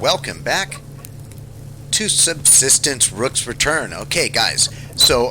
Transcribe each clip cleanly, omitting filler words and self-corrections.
welcome back to Subsistence Rook's Return. Okay, guys, so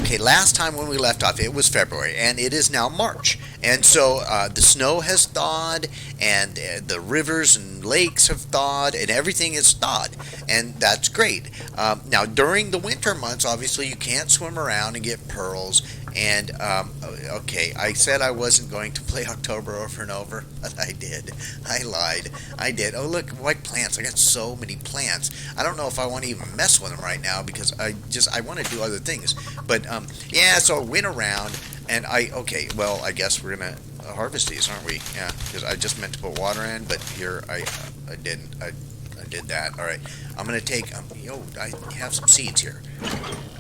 okay, last time when we left off, it was February, and it is now March. And so the snow has thawed, and the rivers and lakes have thawed, and everything is thawed. And that's great. Now, during the winter months, obviously, you can't swim around and get pearls. And, okay, I said I wasn't going to play October over and over, but I did. I lied. I did. Oh, look, white plants. I got so many plants. I don't know if I want to even mess with them right now because I want to do other things. But yeah, so I went around and okay, well, I guess we're gonna harvest these, aren't we? Yeah, because I just meant to put water in, but here I didn't. I did that. All right, I'm gonna take I have some seeds here.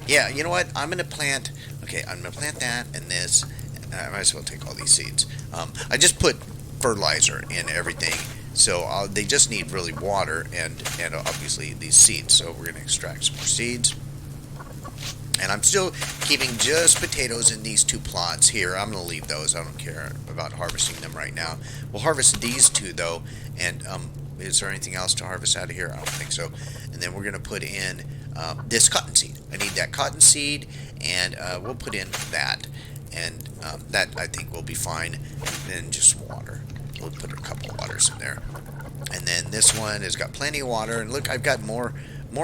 Yeah, you know what? I'm gonna plant. Okay, I'm gonna plant that and this. I might as well take all these seeds. I just put fertilizer in everything. So they just need really water and obviously these seeds. So we're going to extract some more seeds. And I'm still keeping just potatoes in these two plots here. I'm going to leave those. I don't care about harvesting them right now. We'll harvest these two, though. And is there anything else to harvest out of here? I don't think so. And then we're going to put in this cottonseed. I need that cottonseed, and we'll put in that. And that, I think, will be fine. And then just water. We'll put a couple of waters in there. And then this one has got plenty of water. And look, I've got more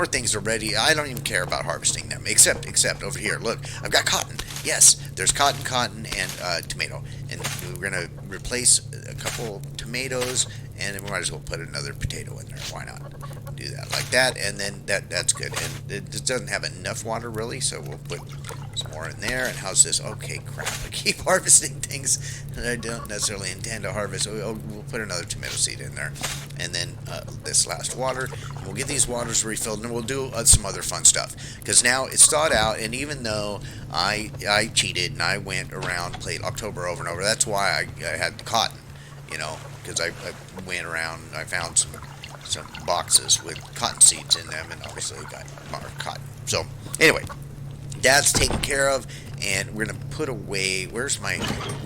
things already. I don't even care about harvesting them, except over here. Look, I've got cotton. Yes, there's cotton, and tomato. And we're going to replace a couple tomatoes, and then we might as well put another potato in there. Why not? Do that like that, and then that's good. And it doesn't have enough water, really, so we'll put some more in there. And how's this? Okay, crap. I keep harvesting things that I don't necessarily intend to harvest. So we'll put another tomato seed in there. And then this last water. And we'll get these waters refilled, and we'll do some other fun stuff. Because now it's thawed out, and even though I cheated and I went around, played October over and over, that's why I had the cotton, because I went around and I found some boxes with cotton seeds in them, and obviously I got more cotton. So anyway, that's taken care of, and we're gonna put away.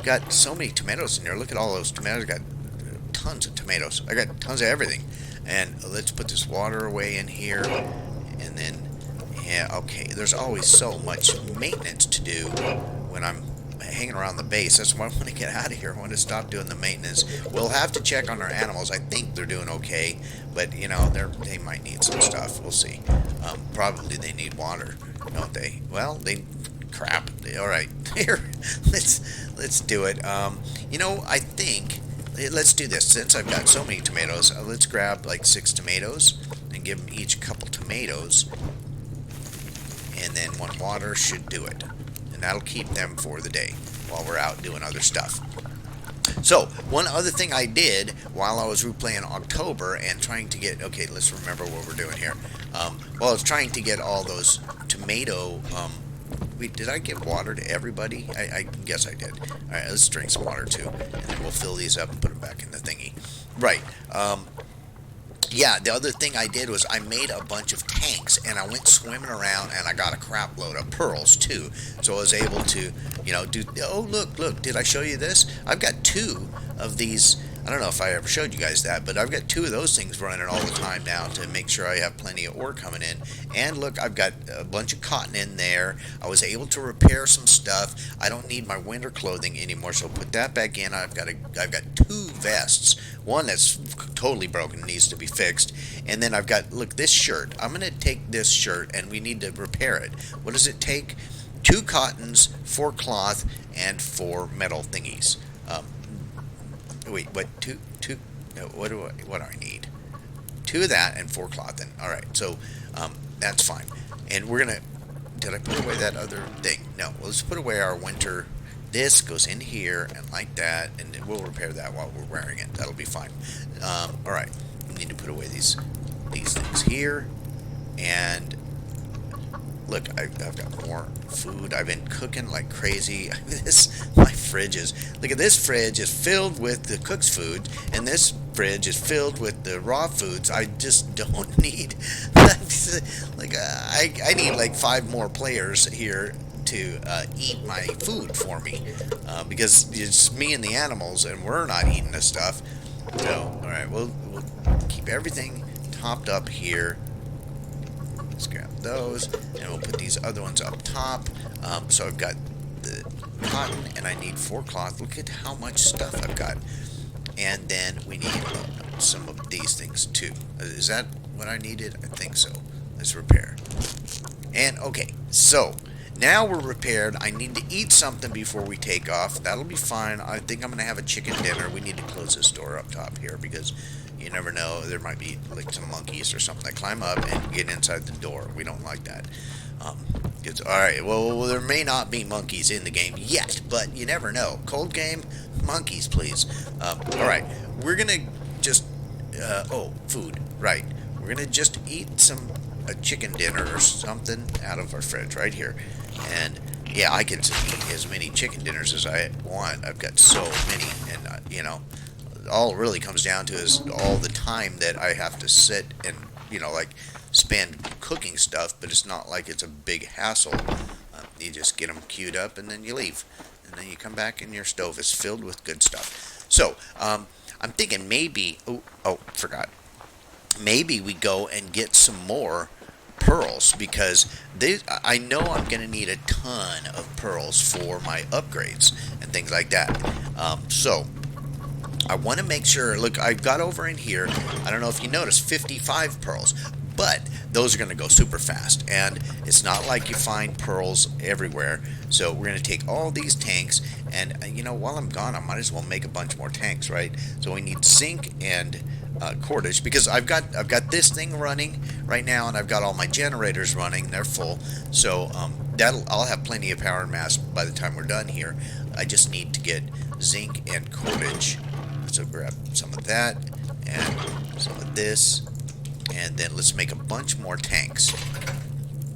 Got so many tomatoes in there. Look at all those tomatoes. I got tons of tomatoes. I got tons of everything. And let's put this water away in here, and then yeah, okay. There's always so much maintenance to do when I'm hanging around the base. That's why I want to get out of here. I want to stop doing the maintenance. We'll have to check on our animals. I think they're doing okay, but they might need some stuff. We'll see. Probably they need water, don't they? Well, crap. All right, here. Let's do it. I think let's do this. Since I've got so many tomatoes, let's grab like 6 tomatoes and give them each a couple tomatoes, and then 1 water should do it. That'll keep them for the day while we're out doing other stuff. So, one other thing I did while I was replaying October and trying to get... Okay, let's remember what we're doing here. While I was trying to get all those tomato... Wait, did I give water to everybody? I guess I did. Alright, let's drink some water too. And then we'll fill these up and put them back in the thingy. Right. Yeah, the other thing I did was I made a bunch of tanks, and I went swimming around, and I got a crap load of pearls, too. So I was able to, do... Oh, look, did I show you this? I've got 2 of these... I don't know if I ever showed you guys that, but I've got 2 of those things running all the time now to make sure I have plenty of ore coming in. And look, I've got a bunch of cotton in there. I was able to repair some stuff. I don't need my winter clothing anymore, so put that back in. I've got 2 vests. One that's totally broken, needs to be fixed. And then I've got, look, this shirt. I'm going to take this shirt, and we need to repair it. What does it take? 2 cottons, 4 cloth, and 4 metal thingies. Wait, what? 2? No, what do I need? 2 of that and 4 cloth. And all right, so that's fine. And we're gonna. Did I put away that other thing? No. Well, let's put away our winter. This goes in here and like that, and then we'll repair that while we're wearing it. That'll be fine. All right. We need to put away these things here, and look, I've got more food. I've been cooking like crazy. My fridge is... Look at this fridge is filled with the cook's food, and this fridge is filled with the raw foods. I just don't need... I need like 5 more players here to eat my food for me. Because it's me and the animals, and we're not eating this stuff. No. All right. We'll keep everything topped up here. Let's grab those, and we'll put these other ones up top. So I've got the cotton, and I need 4 cloth. Look at how much stuff I've got. And then we need some of these things too. Is that what I needed? I think so. Let's repair. And okay, so now we're repaired. I need to eat something before we take off. That'll be fine. I think I'm going to have a chicken dinner. We need to close this door up top here because you never know. There might be like some monkeys or something that climb up and get inside the door. We don't like that. Alright, well, there may not be monkeys in the game yet, but you never know. Cold game, monkeys, please. Alright, we're going to just... food. Right. We're going to just eat a chicken dinner or something out of our fridge right here. And yeah, I can eat as many chicken dinners as I want. I've got so many, and all it really comes down to is all the time that I have to sit and like spend cooking stuff. But it's not like it's a big hassle. You just get them queued up and then you leave, and then you come back and your stove is filled with good stuff. So I'm thinking maybe forgot, maybe we go and get some more pearls because I know I'm going to need a ton of pearls for my upgrades and things like that. So I want to make sure. Look, I've got over in here, I don't know if you noticed, 55 pearls, but those are going to go super fast, and it's not like you find pearls everywhere. So we're going to take all these tanks, and while I'm gone, I might as well make a bunch more tanks, right? So we need zinc and cordage, because I've got this thing running right now, and I've got all my generators running. They're full, so I'll have plenty of power and mass by the time we're done here. I just need to get zinc and cordage. So grab some of that and some of this, and then let's make a bunch more tanks,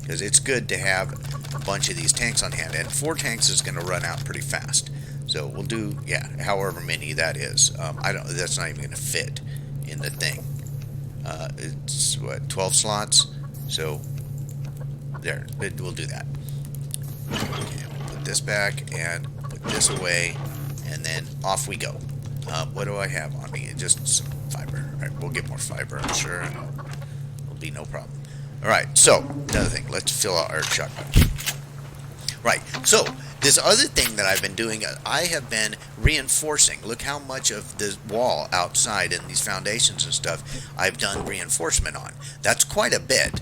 because it's good to have a bunch of these tanks on hand, and 4 tanks is going to run out pretty fast. So we'll do, however many that is. That's not even going to fit in the thing. It's what, 12 slots? So there, we'll do that. Okay, we'll put this back and put this away, and then off we go. What do I have on me? Just some fiber. Alright, we'll get more fiber, I'm sure. It'll be no problem. Alright, so, another thing. Let's fill out our shotgun. Right, so, this other thing that I've been doing, I have been reinforcing. Look how much of the wall outside and these foundations and stuff I've done reinforcement on. That's quite a bit.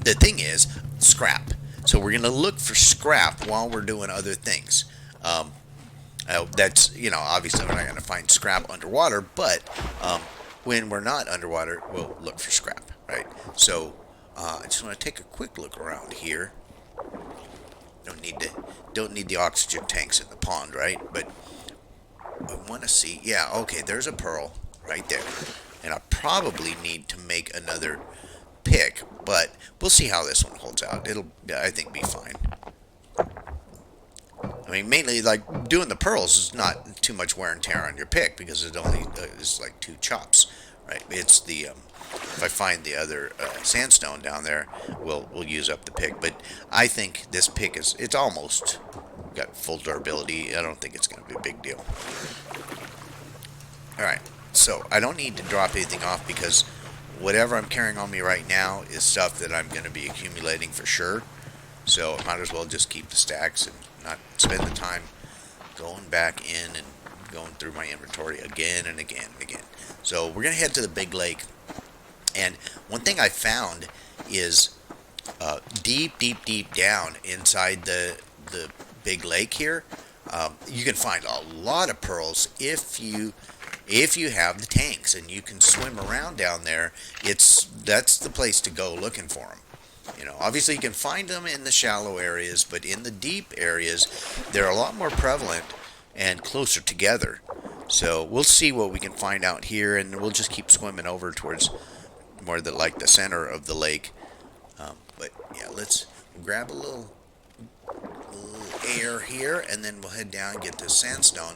The thing is, scrap. So we're going to look for scrap while we're doing other things. That's, obviously we're not going to find scrap underwater, but when we're not underwater, we'll look for scrap, right? So I just want to take a quick look around here. Don't need the oxygen tanks in the pond, right? But I want to see, okay, there's a pearl right there. And I probably need to make another pick, but we'll see how this one holds out. It'll, I think, be fine. I mean, mainly, like, doing the pearls is not too much wear and tear on your pick, because it only is like 2 chops, right? It's the, if I find the other sandstone down there, we'll use up the pick. But I think this pick it's almost got full durability. I don't think it's going to be a big deal. Alright, so I don't need to drop anything off, because whatever I'm carrying on me right now is stuff that I'm going to be accumulating for sure. So I might as well just keep the stacks and not spend the time going back in and going through my inventory again and again and again. So we're going to head to the big lake. And one thing I found is deep down inside the big lake here, you can find a lot of pearls if you have the tanks, and you can swim around down there. That's the place to go looking for them. Obviously you can find them in the shallow areas, but in the deep areas, they're a lot more prevalent and closer together. So we'll see what we can find out here, and we'll just keep swimming over towards more the center of the lake. But yeah, let's grab a little air here, and then we'll head down and get this sandstone.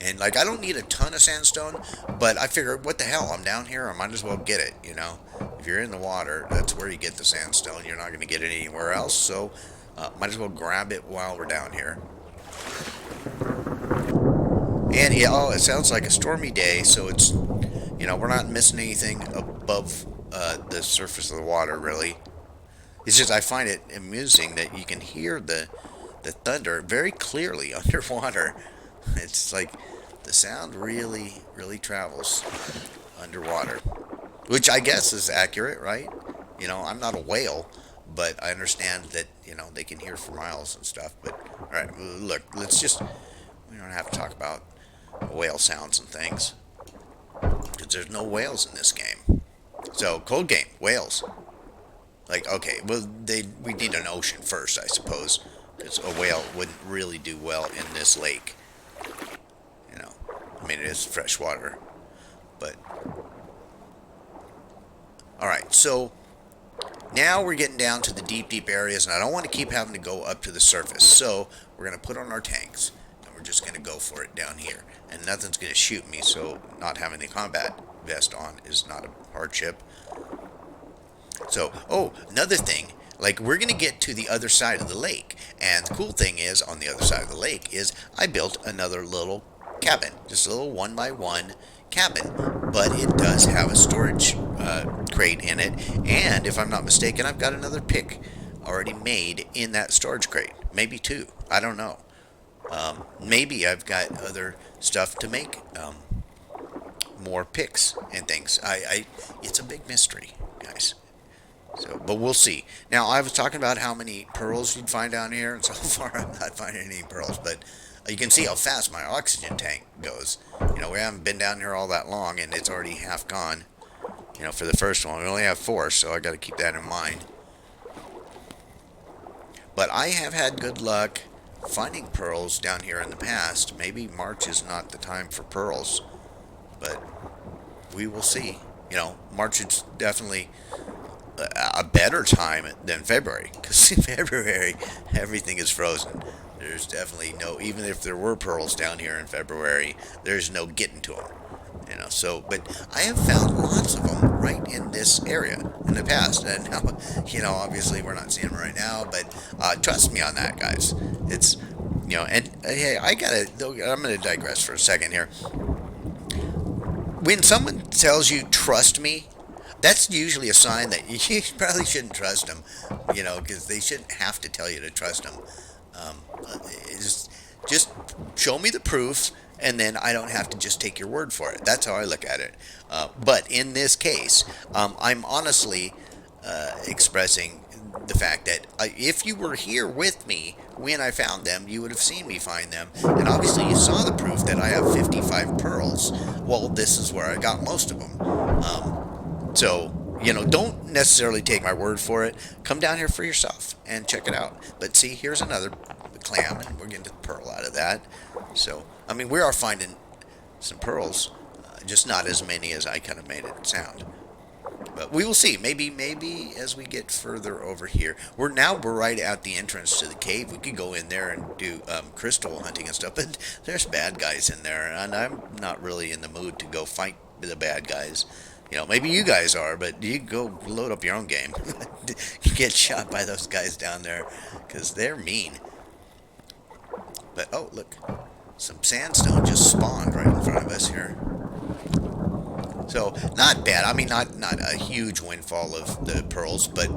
And I don't need a ton of sandstone, but I figure, what the hell, I'm down here, I might as well get it. If you're in the water, that's where you get the sandstone. You're not going to get it anywhere else, so might as well grab it while we're down here. And yeah, oh, it sounds like a stormy day, so it's, we're not missing anything above the surface of the water, really. It's just I find it amusing that you can hear the thunder very clearly underwater. It's like the sound really, really travels underwater, which I guess is accurate, right? I'm not a whale, but I understand that, they can hear for miles and stuff. But, all right, look, we don't have to talk about whale sounds and things, because there's no whales in this game. So, cold game, whales. Like, okay, well, we need an ocean first, I suppose, because a whale wouldn't really do well in this lake. You know, I mean, it is fresh water, but all right. So now we're getting down to the deep, deep areas, and I don't want to keep having to go up to the surface. So we're gonna put on our tanks, and we're just gonna go for it down here, and nothing's gonna shoot me. So not having the combat vest on is not a hardship. So, oh, another thing, like we're going to get to the other side of the lake. And the cool thing is, on the other side of the lake is I built another little cabin, just a little 1x1 cabin. But it does have a storage crate in it. And if I'm not mistaken, I've got another pick already made in that storage crate. Maybe two. I don't know. Maybe I've got other stuff to make more picks and things. It's a big mystery, guys. So, but we'll see. Now, I was talking about how many pearls you'd find down here, and so far I'm not finding any pearls, but you can see how fast my oxygen tank goes. We haven't been down here all that long, and it's already half gone. For the first one, we only have 4, so I got to keep that in mind. But I have had good luck finding pearls down here in the past. Maybe March is not the time for pearls, but we will see. March is definitely a better time than February, because in February everything is frozen. There's definitely no, even if there were pearls down here in February, there's no getting to them. So, but I have found lots of them right in this area in the past, and now, obviously we're not seeing them right now, but trust me on that, guys. It's, and hey, I'm gonna digress for a second here. When someone tells you trust me, that's usually a sign that you probably shouldn't trust them, because they shouldn't have to tell you to trust them. Just show me the proof, and then I don't have to just take your word for it. That's how I look at it. But in this case, I'm honestly expressing the fact that if you were here with me when I found them, you would have seen me find them. And obviously you saw the proof that I have 55 pearls. Well, this is where I got most of them. So, don't necessarily take my word for it. Come down here for yourself and check it out. But see, here's another clam, and we're getting the pearl out of that. So, I mean, we are finding some pearls, just not as many as I kind of made it sound. But we will see. Maybe as we get further over here. We're right at the entrance to the cave. We could go in there and do crystal hunting and stuff. But there's bad guys in there, and I'm not really in the mood to go fight the bad guys. Maybe you guys are, but you go load up your own game. You get shot by those guys down there, because they're mean. But, oh, look. Some sandstone just spawned right in front of us here. So, not bad. I mean, not a huge windfall of the pearls, but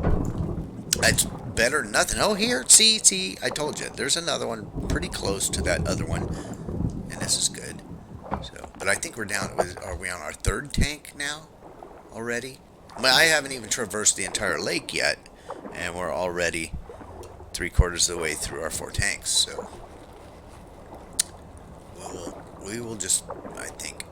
it's better than nothing. Oh, here, see, I told you. There's another one pretty close to that other one, and this is good. So, but I think we're down, are we on our 3rd tank now? Already? I haven't even traversed the entire lake yet, and we're already 3/4 of the way through our 4 tanks. So we will just, I think,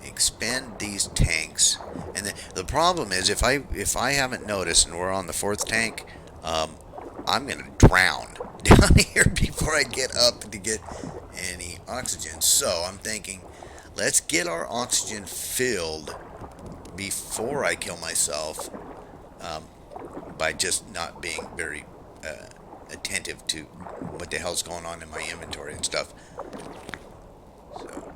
expand these tanks. And the problem is, if I haven't noticed, and we're on the 4th tank, I'm gonna drown down here before I get up to get any oxygen. So I'm thinking, let's get our oxygen filled before I kill myself, by just not being very attentive to what the hell's going on in my inventory and stuff. So,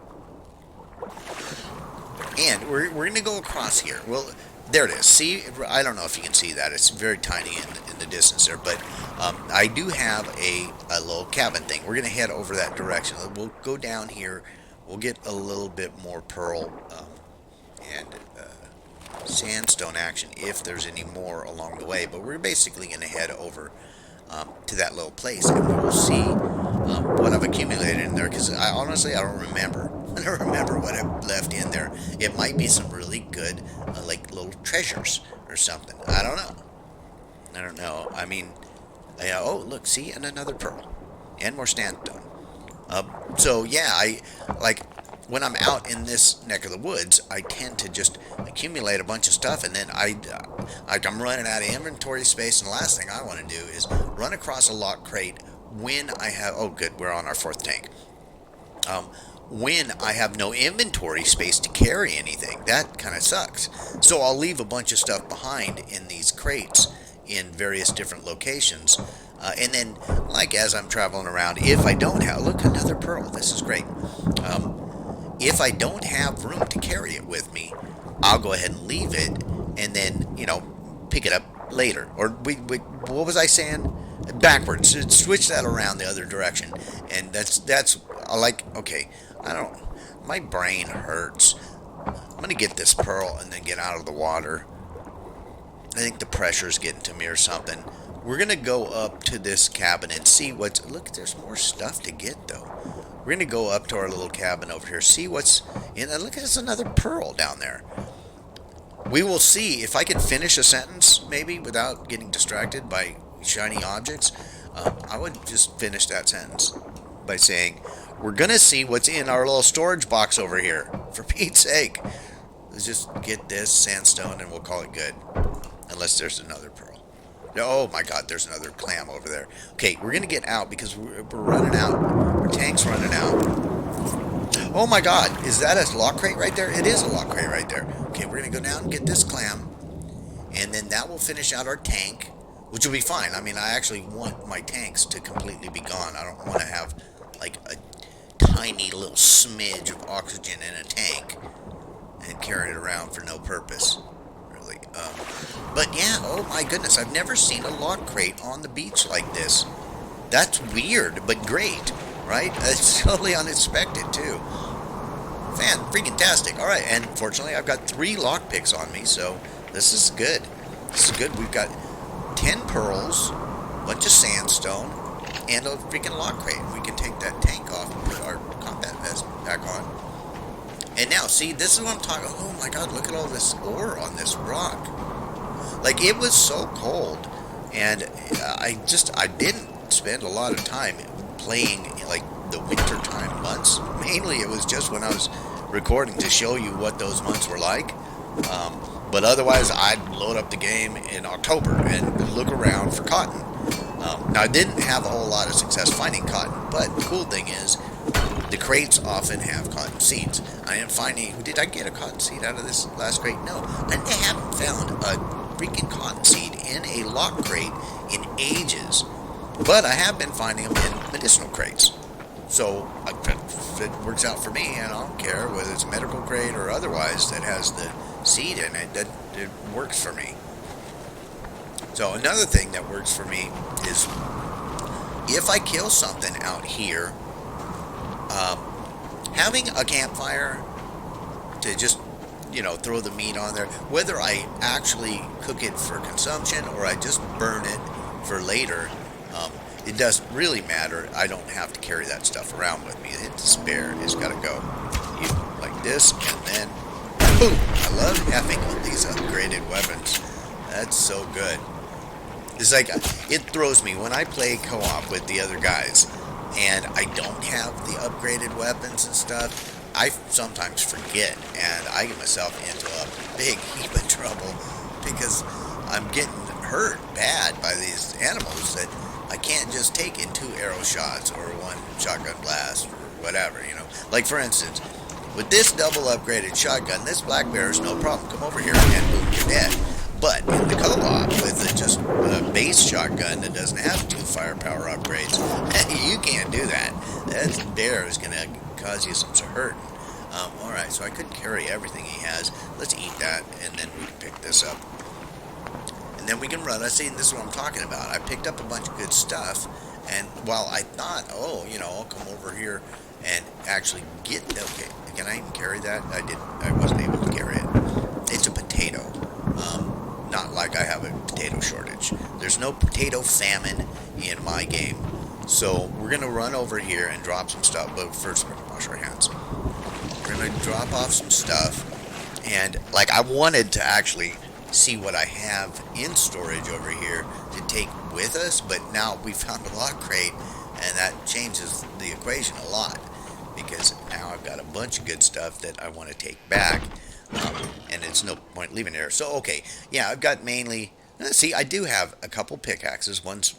and we're going to go across here. Well, there it is. See, I don't know if you can see that. It's very tiny in the distance there, but I do have a little cabin thing. We're going to head over that direction. We'll go down here. We'll get a little bit more pearl and sandstone action if there's any more along the way. But we're basically going to head over to that little place, and we'll see what I've accumulated in there. Because honestly, I don't remember. I don't remember what I've left in there. It might be some really good, like little treasures or something. I don't know. I don't know. I mean, oh look, see, and another pearl, and more sandstone. So yeah, I like when I'm out in this neck of the woods, I tend to just accumulate a bunch of stuff, and then I'm running out of inventory space, and the last thing I want to do is run across a lock crate when I have. Oh, good, we're on our fourth tank. When I have no inventory space to carry anything, that kind of sucks. So I'll leave a bunch of stuff behind in these crates in various different locations. And then, like as I'm traveling around, if I don't have, look, another pearl, this is great. If I don't have room to carry it with me, I'll go ahead and leave it, and then, pick it up later. Or, what was I saying? Backwards. Switch that around the other direction. And that's, okay, my brain hurts. I'm going to get this pearl and then get out of the water. I think the pressure's getting to me or something. We're going to go up to this cabin and see what's... Look, there's more stuff to get, though. We're going to go up to our little cabin over here, see what's in... Look, there's another pearl down there. We will see if I can finish a sentence, maybe, without getting distracted by shiny objects. I would just finish that sentence by saying, we're going to see what's in our little storage box over here. For Pete's sake. Let's just get this sandstone and we'll call it good. Unless there's another pearl. Oh my god, there's another clam over there. Okay, we're going to get out because we're running out. Our tank's running out. Oh my god, is that a lock crate right there? It is a lock crate right there. Okay, we're going to go down and get this clam. And then that will finish out our tank, which will be fine. I mean, I actually want my tanks to completely be gone. I don't want to have like a tiny little smidge of oxygen in a tank and carry it around for no purpose. But yeah, oh my goodness, I've never seen a lock crate on the beach like this. That's weird, but great, right? It's totally unexpected, too. Freaking-tastic. All right, and fortunately, I've got 3 lockpicks on me, so this is good. This is good. We've got 10 pearls, a bunch of sandstone, and a freaking lock crate. We can take that tank off and put our combat vest back on. And now, see, this is what I'm talking about. Oh my god, look at all this ore on this rock. Like, it was so cold, and I didn't spend a lot of time playing, like, the wintertime months. Mainly, it was just when I was recording to show you what those months were like. But otherwise, I'd load up the game in October and look around for cotton. Now, I didn't have a whole lot of success finding cotton, but the cool thing is, the crates often have cotton seeds. I am finding... Did I get a cotton seed out of this last crate? No. I haven't found a freaking cotton seed in a lock crate in ages. But I have been finding them in medicinal crates. So, if it works out for me, and I don't care whether it's a medical crate or otherwise that has the seed in it, that it works for me. So, another thing that works for me is if I kill something out here, having a campfire to just, throw the meat on there, whether I actually cook it for consumption or I just burn it for later, it doesn't really matter. I don't have to carry that stuff around with me. It's spare. It's got to go. Like this, and then, boom! I love having all these upgraded weapons. That's so good. It's like, it throws me when I play co-op with the other guys, and I don't have the upgraded weapons and stuff. I sometimes forget, and I get myself into a big heap of trouble because I'm getting hurt bad by these animals that I can't just take in 2 arrow shots or 1 shotgun blast or whatever, Like, for instance, with this double upgraded shotgun, this black bear is no problem. Come over here and boom, you're dead. But in the co-op with just a base shotgun that doesn't have 2 firepower upgrades, you can't do that. That bear is going to cause you some hurt. Alright, so I could carry everything he has. Let's eat that, and then we can pick this up. And and then we can run. I see, this is what I'm talking about. I picked up a bunch of good stuff, and while I thought, oh, I'll come over here and actually get. Okay, can I even carry that? I wasn't able to carry it. It's a potato. Not like I have a potato shortage. There's no potato famine in my game. So we're gonna run over here and drop some stuff. But first, we're gonna wash our hands. We're gonna drop off some stuff, and like I wanted to actually see what I have in storage over here to take with us, but now we found a lock crate, and that changes the equation a lot because now I've got a bunch of good stuff that I want to take back, and it's no point leaving there. So okay, yeah, I've got mainly. See, I do have a couple pickaxes. One's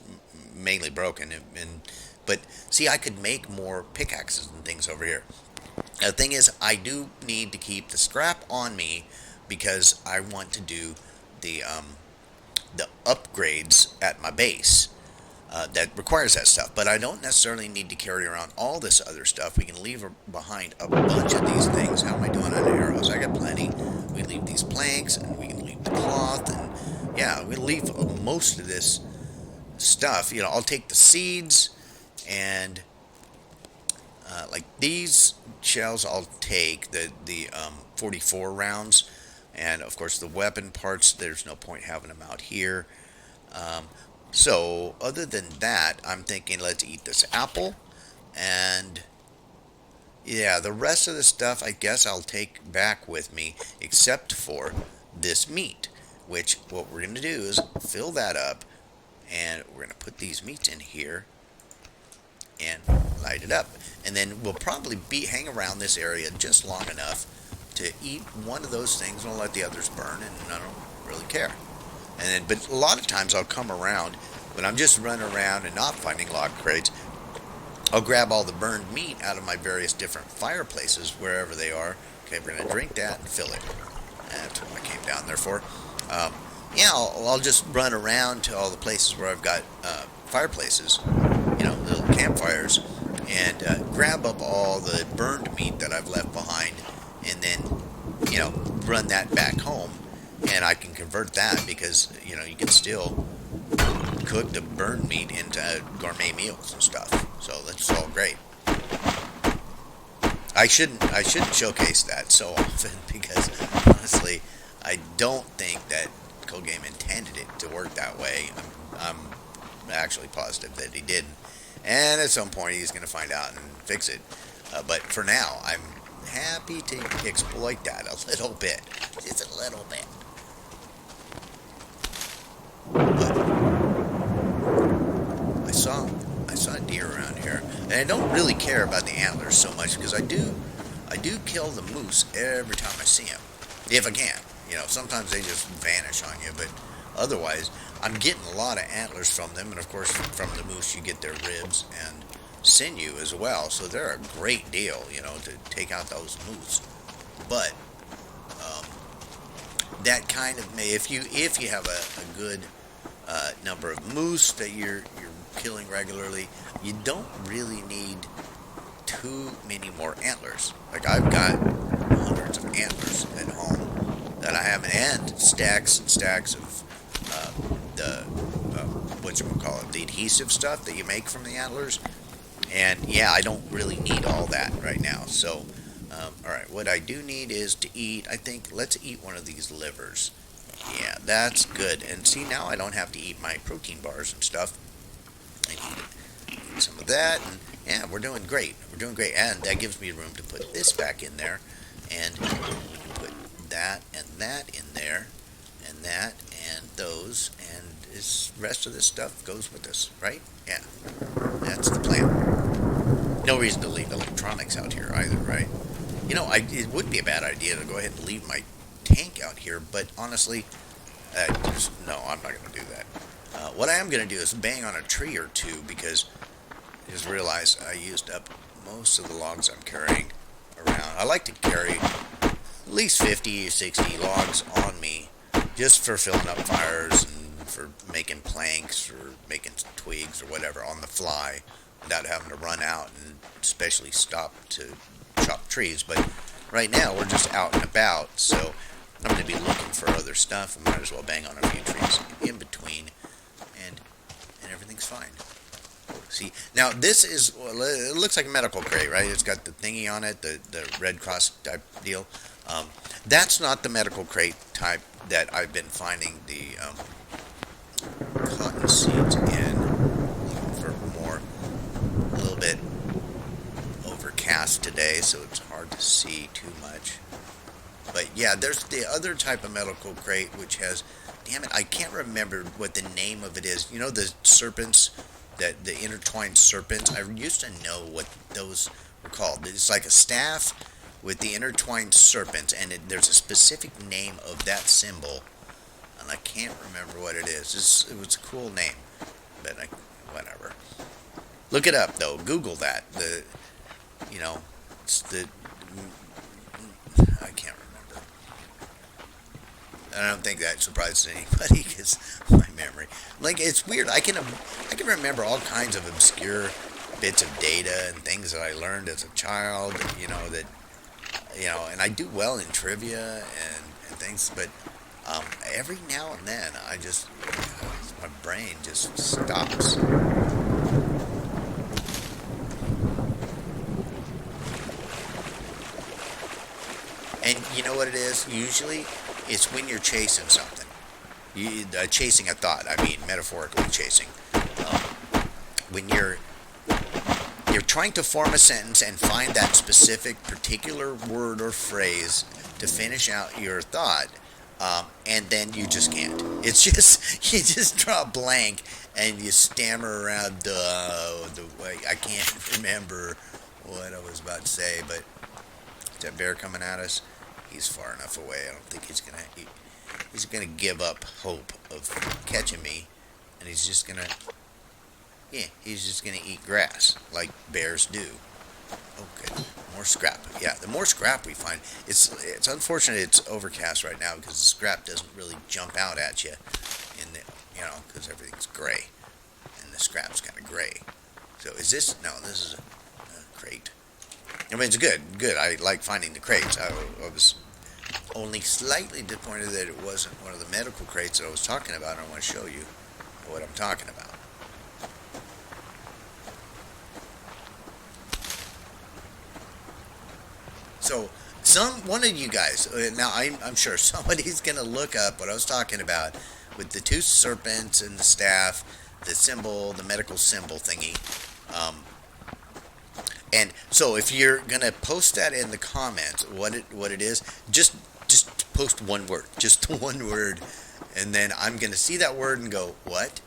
mainly broken, but see, I could make more pickaxes and things over here. The thing is, I do need to keep the scrap on me because I want to do the upgrades at my base that requires that stuff. But I don't necessarily need to carry around all this other stuff. We can leave behind a bunch of these things. How am I doing on arrows? I got plenty. We leave these planks, and we can leave the cloth, and yeah, we leave most of this stuff. I'll take the seeds and like these shells. I'll take the 44 rounds. And of course, the weapon parts, there's no point having them out here. So, other than that, I'm thinking let's eat this apple. And yeah, the rest of the stuff I guess I'll take back with me, except for this meat. Which, what we're going to do is fill that up. And we're going to put these meats in here and light it up. And then we'll probably hang around this area just long enough to eat one of those things, and I'll let the others burn, and I don't really care. But a lot of times I'll come around when I'm just running around and not finding log crates. I'll grab all the burned meat out of my various different fireplaces wherever they are. Okay, we're gonna drink that and fill it. That's what I came down there for. Yeah, I'll just run around to all the places where I've got fireplaces, little campfires, and grab up all the burned meat that I've left behind. And then, run that back home, and I can convert that because, you can still cook the burned meat into gourmet meals and stuff. So that's all great. I shouldn't showcase that so often because honestly, I don't think that Cold Game intended it to work that way. I'm actually positive that he didn't, and at some point he's going to find out and fix it. But for now, I'm happy to exploit that a little bit. Just a little bit. But I saw a deer around here. And I don't really care about the antlers so much because I do kill the moose every time I see them. If I can. Sometimes they just vanish on you, but otherwise I'm getting a lot of antlers from them, and of course from the moose you get their ribs and sinew as well, so they're a great deal, to take out those moose. But that kind of if you have a good number of moose that you're killing regularly, you don't really need too many more antlers. Like I've got hundreds of antlers at home that I have, and stacks and stacks of the the adhesive stuff that you make from the antlers. And yeah, I don't really need all that right now. So, alright, what I do need is to eat, I think, let's eat one of these livers. Yeah, that's good. And see, now I don't have to eat my protein bars and stuff. I need some of that, and yeah, we're doing great. We're doing great. And that gives me room to put this back in there. And we can put that and that in there. And that and those. And this rest of this stuff goes with us, right? Yeah, that's the plan. No reason to leave electronics out here either, right? It would be a bad idea to go ahead and leave my tank out here, but honestly, no, I'm not going to do that. What I am going to do is bang on a tree or two, because I just realized I used up most of the logs I'm carrying around. I like to carry at least 50 or 60 logs on me, just for filling up fires and for making planks or making twigs or whatever on the fly without having to run out and especially stop to chop trees. But right now we're just out and about, so I'm going to be looking for other stuff. I might as well bang on a few trees in between, and everything's fine. See, now this is, well, it looks like a medical crate, right? It's got the thingy on it, the Red Cross type deal. Um, that's not the medical crate type that I've been finding the cotton seeds in. Looking for more, a little bit overcast today, so it's hard to see too much. But yeah, there's the other type of medical crate which has, damn it, I can't remember what the name of it is. You know the serpents, that the intertwined serpents. I used to know what those were called. It's like a staff with the intertwined serpents, and there's a specific name of that symbol, and I can't remember what it is. It was a cool name, but whatever. Look it up though. Google that. It's the I can't remember. I don't think that surprises anybody because my memory, like, it's weird. I can remember all kinds of obscure bits of data and things that I learned as a child. And I do well in trivia and things, but every now and then my brain just stops. And you know what it is? Usually, it's when you're chasing something. Chasing a thought. I mean, metaphorically chasing. When you're trying to form a sentence and find that specific, particular word or phrase to finish out your thought, and then you just can't. It's just you just draw a blank and you stammer around the way. I can't remember what I was about to say, but is that bear coming at us? He's far enough away. I don't think he's gonna give up hope of catching me, and he's just gonna eat grass like bears do. Okay, more scrap. Yeah, the more scrap we find, it's unfortunate it's overcast right now because the scrap doesn't really jump out at you because everything's gray, and the scrap's kind of gray. So is this? No, this is a crate. I mean, it's good. I like finding the crates. I was only slightly disappointed that it wasn't one of the medical crates that I was talking about. I want to show you what I'm talking about. So, one of you guys, now I'm sure somebody's going to look up what I was talking about with the two serpents and the staff, the symbol, the medical symbol thingy. And so if you're gonna post that in the comments, what it is, just post one word, just one word, and then I'm gonna see that word and go, what?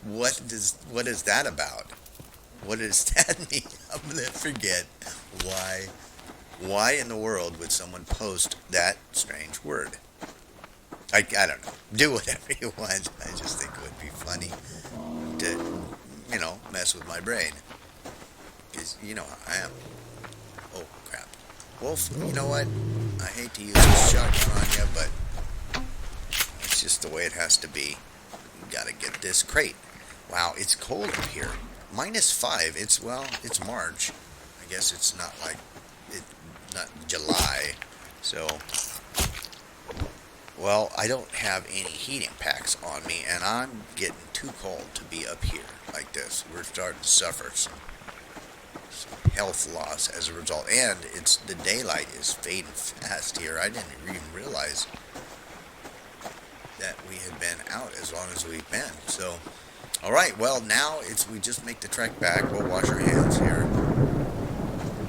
What is that about? What does that mean? I'm gonna forget why in the world would someone post that strange word? I don't know. Do whatever you want. I just think it would be funny to mess with my brain. Because you know how I am. Oh, crap. Wolf, you know what? I hate to use this shotgun on you, but it's just the way it has to be. We gotta get this crate. Wow, it's cold up here. -5. It's March. I guess it's not July. So, well, I don't have any heating packs on me, and I'm getting too cold to be up here like this. We're starting to suffer some health loss as a result, and the daylight is fading fast here. I didn't even realize that we had been out as long as we've been. So, all right, well, now we just make the trek back. We'll wash our hands here.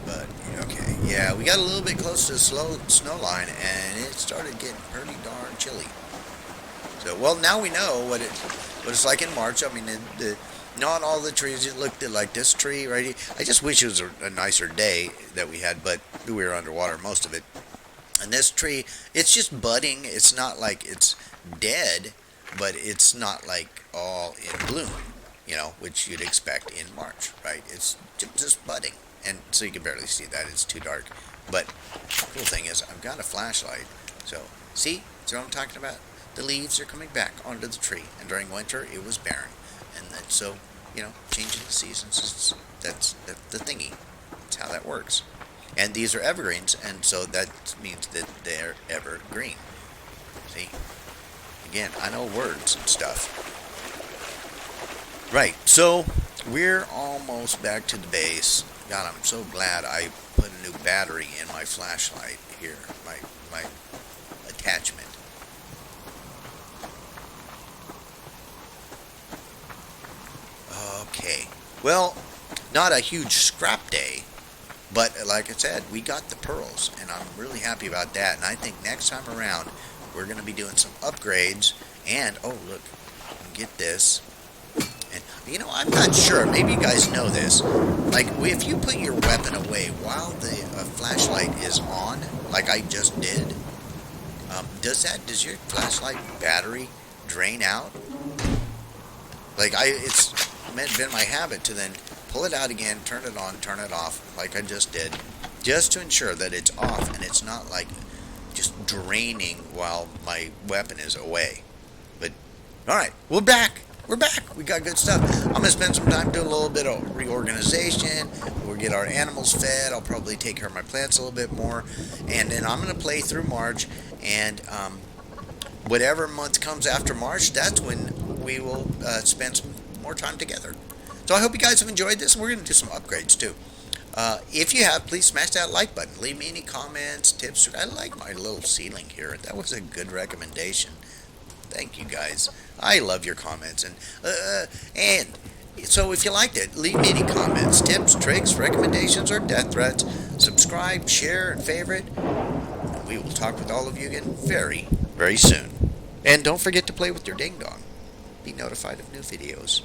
But okay, yeah, we got a little bit close to the snow line, and it started getting pretty darn chilly. So, well, now we know what it's like in March. I mean, not all the trees looked like this tree right here. I just wish it was a nicer day that we had, but we were underwater most of it. And this tree, it's just budding. It's not like it's dead, but it's not like all in bloom, which you'd expect in March, right? It's just budding. And so you can barely see that. It's too dark. But the cool thing is I've got a flashlight. So, see? That's what I'm talking about. The leaves are coming back onto the tree. And during winter, it was barren. And then, so, changing the seasons, that's the thingy. That's how that works. And these are evergreens, and so that means that they're evergreen. See? Again, I know words and stuff. Right, so we're almost back to the base. God, I'm so glad I put a new battery in my flashlight here, my attachment. Okay, well, not a huge scrap day, but like I said, we got the pearls, and I'm really happy about that. And I think next time around, we're going to be doing some upgrades. And, oh, look, get this. And, you know, I'm not sure. Maybe you guys know this. Like, if you put your weapon away while the flashlight is on, like I just did, does your flashlight battery drain out? Like, it's been my habit to then pull it out again, turn it on, turn it off, like I just did, just to ensure that it's off and it's not like just draining while my weapon is away. But all right, we're back. We're back. We got good stuff. I'm gonna spend some time doing a little bit of reorganization. We'll get our animals fed. I'll probably take care of my plants a little bit more, and then I'm gonna play through March. And whatever month comes after March, that's when we will spend some more time together. So I hope you guys have enjoyed this, and we're going to do some upgrades too. If you have, please smash that like button. Leave me any comments, tips. I like my little ceiling here. That was a good recommendation. Thank you guys. I love your comments. And so if you liked it, leave me any comments, tips, tricks, recommendations, or death threats. Subscribe, share, and favorite. And we will talk with all of you again very, very soon. And don't forget to play with your ding dong. Be notified of new videos.